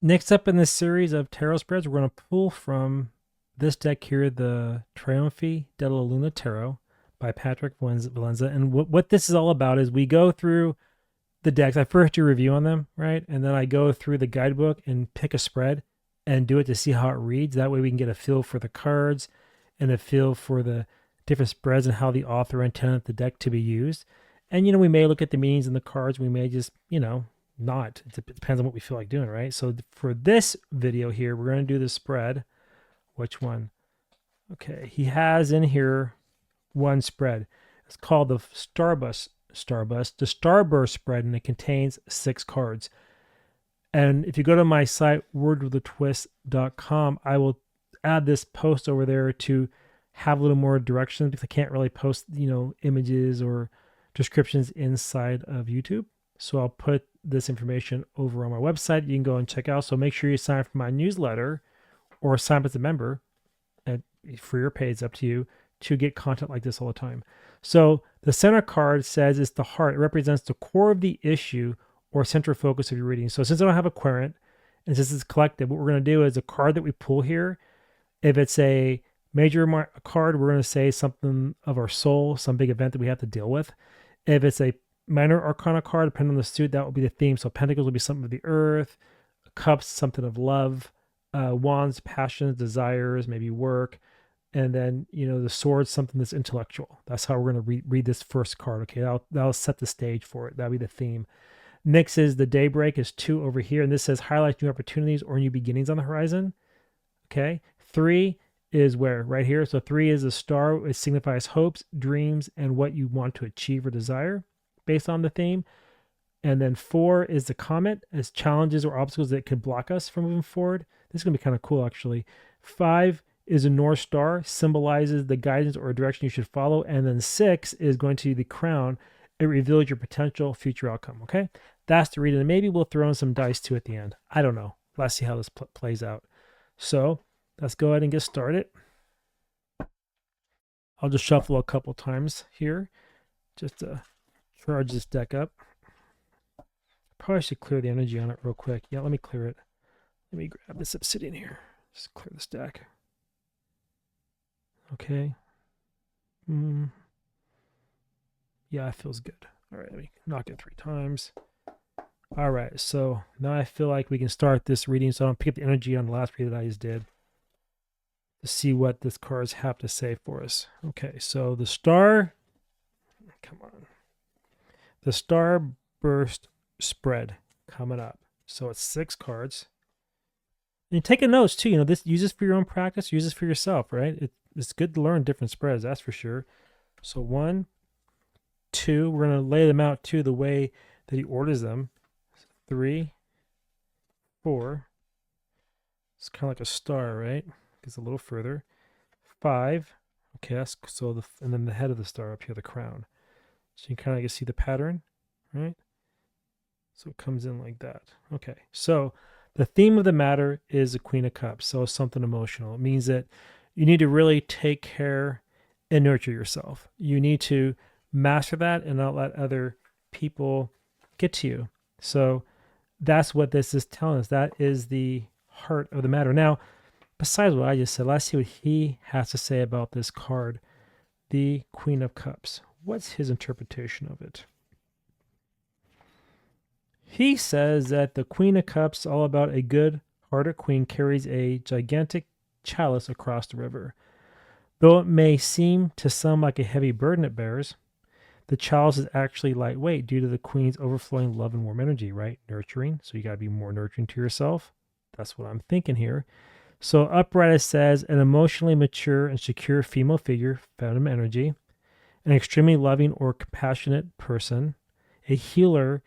Next up in this series of tarot spreads, we're going to pull from this deck here, the Trionfi Della Luna Tarot by Patrick Valenza. And what this is all about is we go through the decks. I first do a review on them, right? And then I go through the guidebook and pick a spread and do it to see how it reads. That way we can get a feel for the cards and a feel for the different spreads and how the author intended the deck to be used. And, we may look at the meanings in the cards. We may just, not. It depends on what we feel like doing, right? So for this video here, we're going to do the spread. Which one? Okay, he has in here one spread. It's called the the Starburst spread, and it contains 6 cards. And if you go to my site, wordwithatwist.com, I will add this post over there to have a little more direction because I can't really post, images or descriptions inside of YouTube. So I'll put this information over on my website. You can go and check out. So make sure you sign up for my newsletter or sign up as a member, and free or paid, it's up to you, to get content like this all the time. So the center card says it's the heart. It represents the core of the issue or central focus of your reading. So since I don't have a querent, and since it's collective, what we're going to do is a card that we pull here, if it's a major card, we're going to say something of our soul, some big event that we have to deal with. If it's a minor arcana card, depending on the suit, that will be the theme. So pentacles will be something of the earth, cups, something of love, wands, passions, desires, maybe work, and then the sword, something that's intellectual. That's how we're going to read this first card. Okay, that'll set the stage for it. That'll be the theme. Next is the daybreak is 2 over here, and this says highlight new opportunities or new beginnings on the horizon. Okay, 3 is where? Right here. So 3 is a star. It signifies hopes, dreams, and what you want to achieve or desire based on the theme. And then 4 is the comet, as challenges or obstacles that could block us from moving forward. This is going to be kind of cool, actually. 5 is a North Star, symbolizes the guidance or direction you should follow. And then 6 is going to be the crown. It reveals your potential future outcome, okay? That's the reading. And maybe we'll throw in some dice too at the end. I don't know. Let's see how this plays out. So let's go ahead and get started. I'll just shuffle a couple times here just to charge this deck up. Probably should clear the energy on it real quick. Yeah, let me clear it. Let me grab this obsidian here. Just clear this deck. Okay. Yeah, it feels good. All right, let me knock it 3 times. All right, so now I feel like we can start this reading. So I don't pick up the energy on the last read that I just did to see what this cards have to say for us. Okay, so the star, come on. The Starburst spread coming up. So it's 6 cards. And you're taking notes too. Use this for your own practice. Use this for yourself, right? It's good to learn different spreads, that's for sure. So 1, 2, we're going to lay them out too the way that he orders them. 3, 4. It's kind of like a star, right? Gets a little further. 5. Okay, that's so and then the head of the star up here, the crown. So you kind of see the pattern, right? So it comes in like that. Okay, so the theme of the matter is the Queen of Cups, so something emotional. It means that you need to really take care and nurture yourself. You need to master that and not let other people get to you. So that's what this is telling us. That is the heart of the matter. Now, besides what I just said, let's see what he has to say about this card, the Queen of Cups. What's his interpretation of it? He says that the Queen of Cups, all about a good-hearted queen, carries a gigantic chalice across the river. Though it may seem to some like a heavy burden it bears, the chalice is actually lightweight due to the queen's overflowing love and warm energy, right? Nurturing. So you got to be more nurturing to yourself. That's what I'm thinking here. So upright, it says, an emotionally mature and secure female figure, feminine energy, an extremely loving or compassionate person, a healer,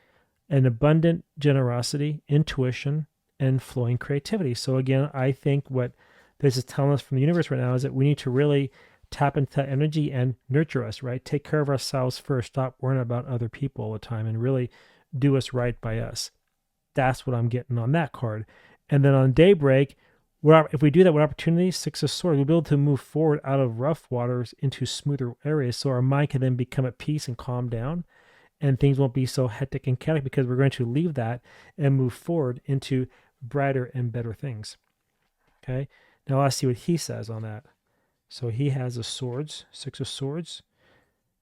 an abundant generosity, intuition, and flowing creativity. So again, I think what this is telling us from the universe right now is that we need to really tap into that energy and nurture us, right? Take care of ourselves first. Stop worrying about other people all the time and really do what's right by us. That's what I'm getting on that card. And then on daybreak, if we do that with opportunity, 6 of Swords, we'll be able to move forward out of rough waters into smoother areas so our mind can then become at peace and calm down, and things won't be so hectic and chaotic because we're going to leave that and move forward into brighter and better things. Okay. Now let's see what he says on that. So he has a swords, 6 of swords.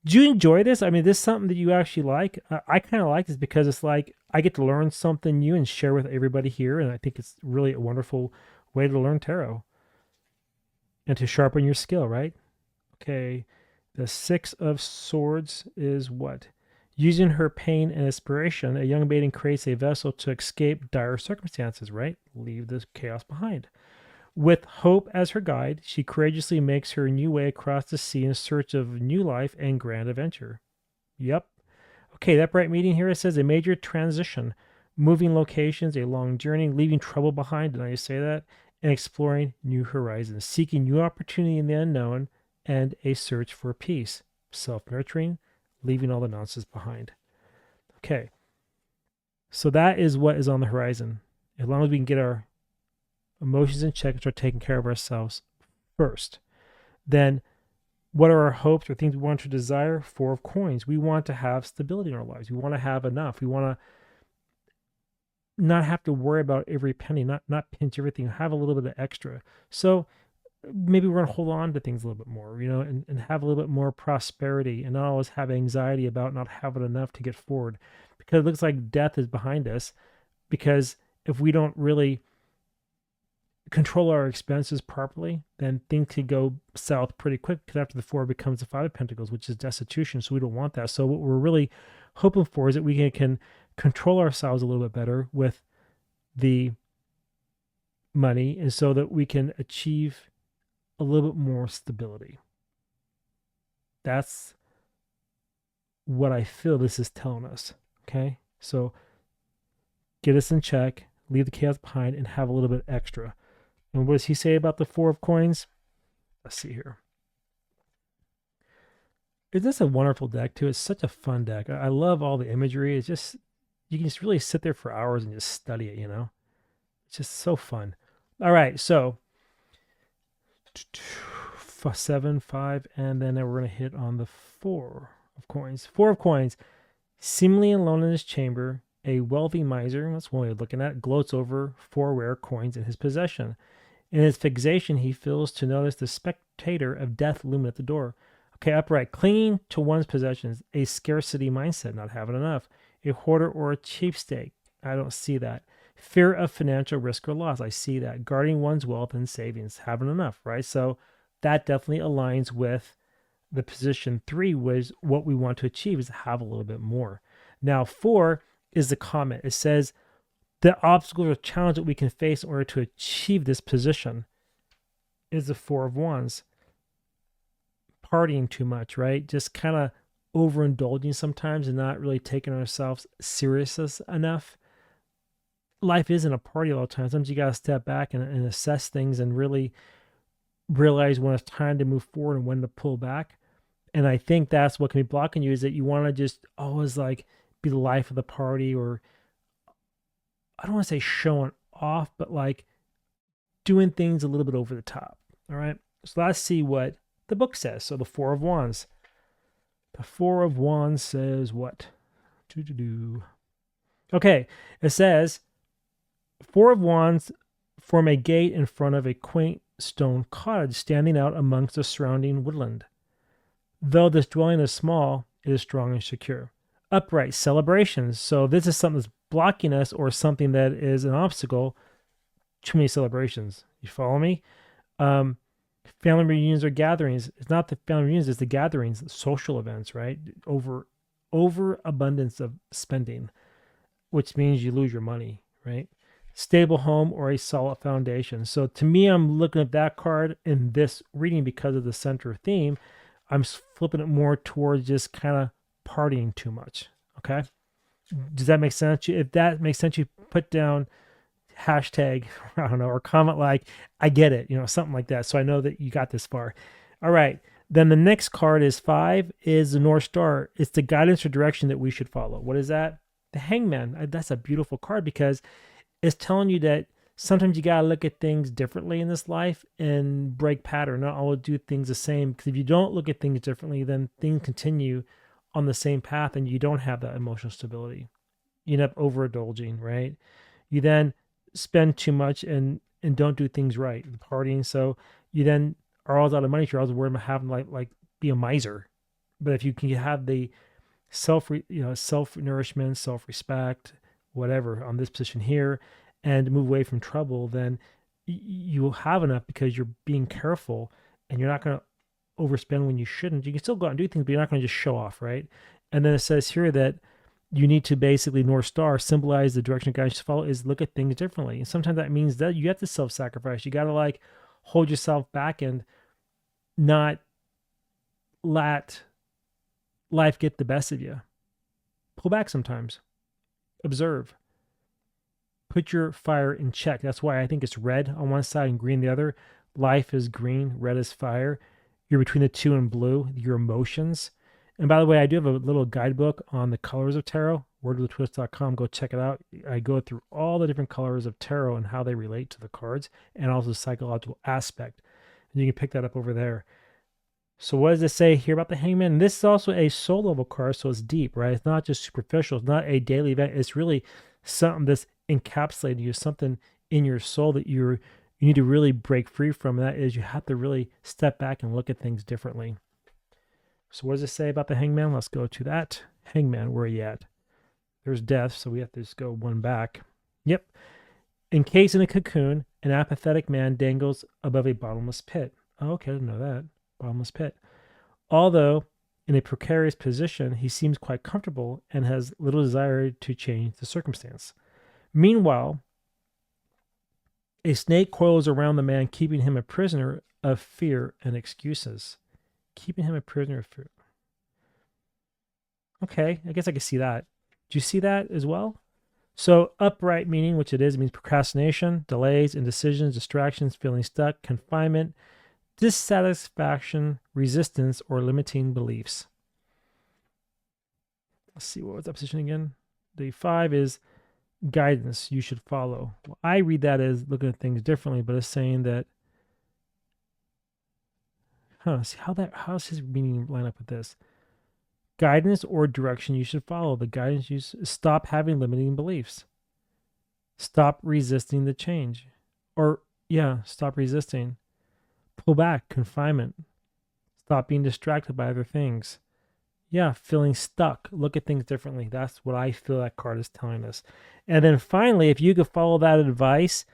Do you enjoy this? I mean, this is something that you actually like. I kind of like this because it's like I get to learn something new and share with everybody here, and I think it's really a wonderful way to learn tarot and to sharpen your skill, right? Okay, the 6 of swords is what? Using her pain and inspiration, a young maiden creates a vessel to escape dire circumstances, right? Leave the chaos behind. With hope as her guide, she courageously makes her new way across the sea in search of new life and grand adventure. Yep. Okay, that bright meeting here, it says a major transition, moving locations, a long journey, leaving trouble behind. Did I just say that? And exploring new horizons, seeking new opportunity in the unknown, and a search for peace. Self-nurturing, leaving all the nonsense behind. Okay, so that is what is on the horizon. As long as we can get our emotions in check and start taking care of ourselves first. Then what are our hopes or things we want to desire? 4 of coins. We want to have stability in our lives. We want to have enough. We want to not have to worry about every penny, not pinch everything, have a little bit of extra. So maybe we're going to hold on to things a little bit more, and have a little bit more prosperity and not always have anxiety about not having enough to get forward, because it looks like death is behind us. Because if we don't really control our expenses properly, then things could go south pretty quick, because after the 4 becomes the 5 of Pentacles, which is destitution. So we don't want that. So what we're really hoping for is that we can control ourselves a little bit better with the money, and so that we can achieve a little bit more stability. That's what I feel this is telling us. Okay, so get us in check, leave the chaos behind, and have a little bit extra. And what does he say about the 4 of coins? Let's see here. Isn't this a wonderful deck too? It's such a fun deck. I love all the imagery. It's just, you can just really sit there for hours and just study it, It's just so fun. All right, so 7, 5, and then we're going to hit on the 4 of coins. 4 of coins, seemingly alone in his chamber, a wealthy miser, that's one way of looking at it, gloats over 4 rare coins in his possession. In his fixation, he feels to notice the spectator of death looming at the door. Okay, upright, clinging to one's possessions, a scarcity mindset, not having enough, a hoarder or a cheapskate. I don't see that. Fear of financial risk or loss. I see that. Guarding one's wealth and savings, having enough, right? So that definitely aligns with the position 3, was what we want to achieve is have a little bit more. Now 4 is the comment. It says the obstacles or challenge that we can face in order to achieve this position is the 4 of wands. Partying too much, right? Just kind of overindulging sometimes and not really taking ourselves serious enough. Life isn't a party all the time. Sometimes you got to step back and assess things and really realize when it's time to move forward and when to pull back. And I think that's what can be blocking you, is that you want to just always like be the life of the party, or I don't want to say showing off, but like doing things a little bit over the top. All right. So let's see what the book says. So the 4 of wands. The 4 of wands says what? Okay. It says 4 of wands form a gate in front of a quaint stone cottage standing out amongst the surrounding woodland. Though this dwelling is small, it is strong and secure. Upright, celebrations. So this is something that's blocking us, or something that is an obstacle. Too many celebrations. You follow me? Family reunions or gatherings. It's not the family reunions, it's the gatherings, social events, right? Overabundance of spending, which means you lose your money, right? Stable home or a solid foundation. So to me, I'm looking at that card in this reading because of the center theme. I'm flipping it more towards just kind of partying too much. Okay. Does that make sense? If that makes sense, you put down hashtag, I don't know, or comment like, I get it, something like that. So I know that you got this far. All right. Then the next card is 5, is the North Star. It's the guidance or direction that we should follow. What is that? The Hangman. That's a beautiful card because it's telling you that sometimes you got to look at things differently in this life and break pattern, not always do things the same. Because if you don't look at things differently, then things continue on the same path and you don't have that emotional stability. You end up overindulging, right? You then spend too much and don't do things right, partying. So you then are always out of money. You're always worried about having like be a miser. But if you can have the self nourishment, self respect, whatever on this position here, and move away from trouble, then you will have enough because you're being careful and you're not going to overspend when you shouldn't. You can still go out and do things, but you're not going to just show off, right? And then it says here that you need to basically North Star symbolize the direction of guidance to follow is look at things differently. And sometimes that means that you have to self-sacrifice. You got to like hold yourself back and not let life get the best of you. Pull back sometimes. Observe. Put your fire in check. That's why I think it's red on one side and green the other. Life is green, red is fire. You're between the two and blue, your emotions. And by the way, I do have a little guidebook on the colors of tarot, wordwithatwist.com. Go check it out. I go through all the different colors of tarot and how they relate to the cards and also the psychological aspect. And you can pick that up over there. So what does it say here about the Hangman? This is also a soul level card, so it's deep, right? It's not just superficial. It's not a daily event. It's really something that's encapsulated you, something in your soul that you need to really break free from. And that is you have to really step back and look at things differently. So what does it say about the Hangman? Let's go to that. Hangman, where are you at? There's death, so we have to just go one back. Yep. Encased in a cocoon, an apathetic man dangles above a bottomless pit. Oh, okay, I didn't know that. Bottomless pit. Although in a precarious position, he seems quite comfortable and has little desire to change the circumstance. Meanwhile, a snake coils around the man, keeping him a prisoner of fear and excuses. Keeping him a prisoner of fear. Okay, I guess I can see that. Do you see that as well? So upright meaning, which it is, means procrastination, delays, indecisions, distractions, feeling stuck, confinement, dissatisfaction, resistance, or limiting beliefs. Let's see, what was that position again? The 5 is guidance you should follow. Well, I read that as looking at things differently, but it's saying that, see how's his meaning line up with this? Guidance or direction you should follow. The guidance you stop having limiting beliefs. Stop resisting the change. Or, stop resisting. Pull back, confinement. Stop being distracted by other things. Feeling stuck. Look at things differently. That's what I feel that card is telling us. And then finally, if you could follow that advice,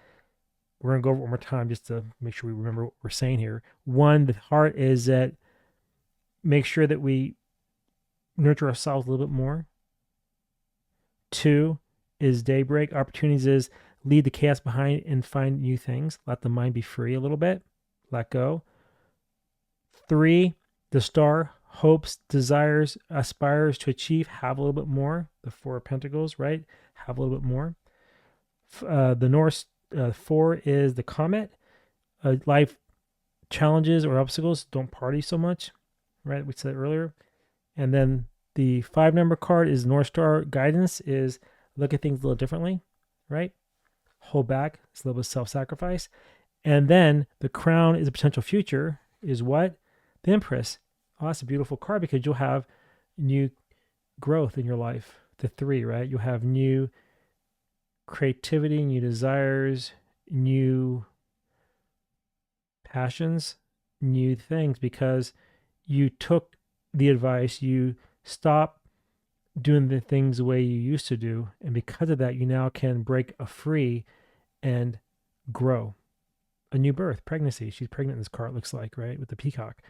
we're going to go over it one more time just to make sure we remember what we're saying here. 1, the heart is that make sure that we nurture ourselves a little bit more. 2 is daybreak. Opportunities is leave the chaos behind and find new things. Let the mind be free a little bit. Let go. 3, the star, hopes, desires, aspires to achieve, have a little bit more. The 4 of Pentacles, right? Have a little bit more. The North 4 is the comet. Life challenges or obstacles, don't party so much, right? We said earlier. And then the 5 number card is North Star guidance, is look at things a little differently, right? Hold back. It's a little bit of self-sacrifice. And then the crown is a potential future, is what? The Empress. Oh, that's a beautiful card because you'll have new growth in your life. The 3, right? You'll have new creativity, new desires, new passions, new things because you took the advice, you stopped doing the things the way you used to do. And because of that, you now can break free and grow. A new birth, pregnancy. She's pregnant in this card, it looks like, right? With the peacock.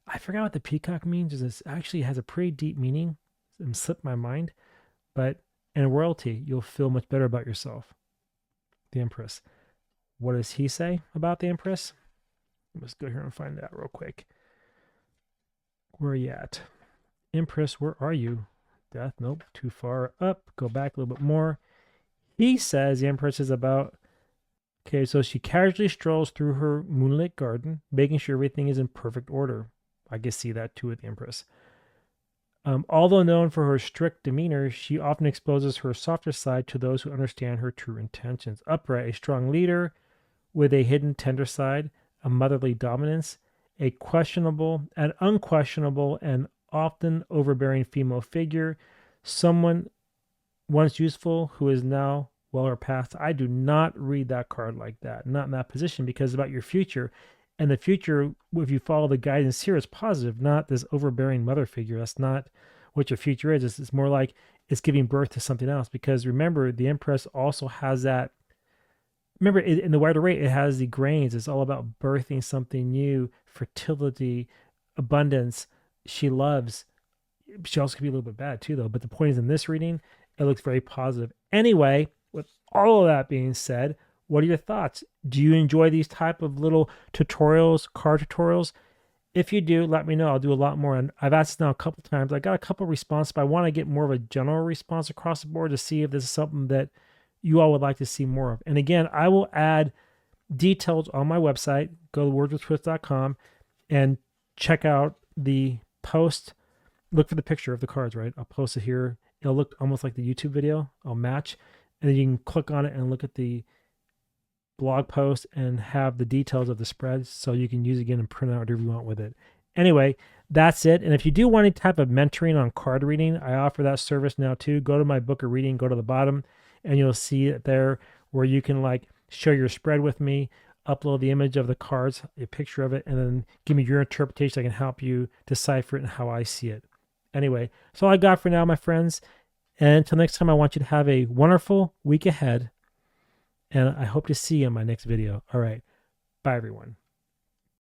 I forgot what the peacock means. This actually has a pretty deep meaning. It slipped my mind. But in royalty, you'll feel much better about yourself. The Empress. What does he say about the Empress? Let's go here and find that real quick. Where are you at? Empress, where are you? Death, nope, too far up. Go back a little bit more. He says the Empress is about, okay, so she casually strolls through her moonlit garden, making sure everything is in perfect order. I can see that too with the Empress. Although known for her strict demeanor, she often exposes her softer side to those who understand her true intentions. Upright, a strong leader with a hidden tender side, a motherly dominance, a questionable, an unquestionable, and often overbearing female figure, someone once useful who is now well or past. I do not read that card like that, not in that position, because it's about your future. And the future, if you follow the guidance here, is positive, not this overbearing mother figure. That's not what your future is. It's more like it's giving birth to something else. Because remember, the Empress also has that. Remember, in the Wider Rate, it has the grains. It's all about birthing something new, fertility, abundance. She loves. She also could be a little bit bad too, though. But the point is, in this reading, it looks very positive. Anyway, with all of that being said, what are your thoughts? Do you enjoy these type of little tutorials, card tutorials? If you do, let me know. I'll do a lot more. And I've asked now a couple times. I got a couple responses, but I want to get more of a general response across the board to see if this is something that you all would like to see more of. And again, I will add details on my website. Go to wordswithtwist.com and check out the post. Look for the picture of the cards, right? I'll post it here. It'll look almost like the YouTube video. I'll match. And then you can click on it and look at the blog post and have the details of the spreads so you can use it again and print out whatever you want with it. Anyway, that's it. And if you do want any type of mentoring on card reading, I offer that service now too. Go to my book of reading, go to the bottom, and you'll see it there where you can like share your spread with me, upload the image of the cards, a picture of it, and then give me your interpretation. I can help you decipher it and how I see it. Anyway, that's all I got for now, my friends. And until next time, I want you to have a wonderful week ahead. And I hope to see you in my next video. All right. Bye, everyone.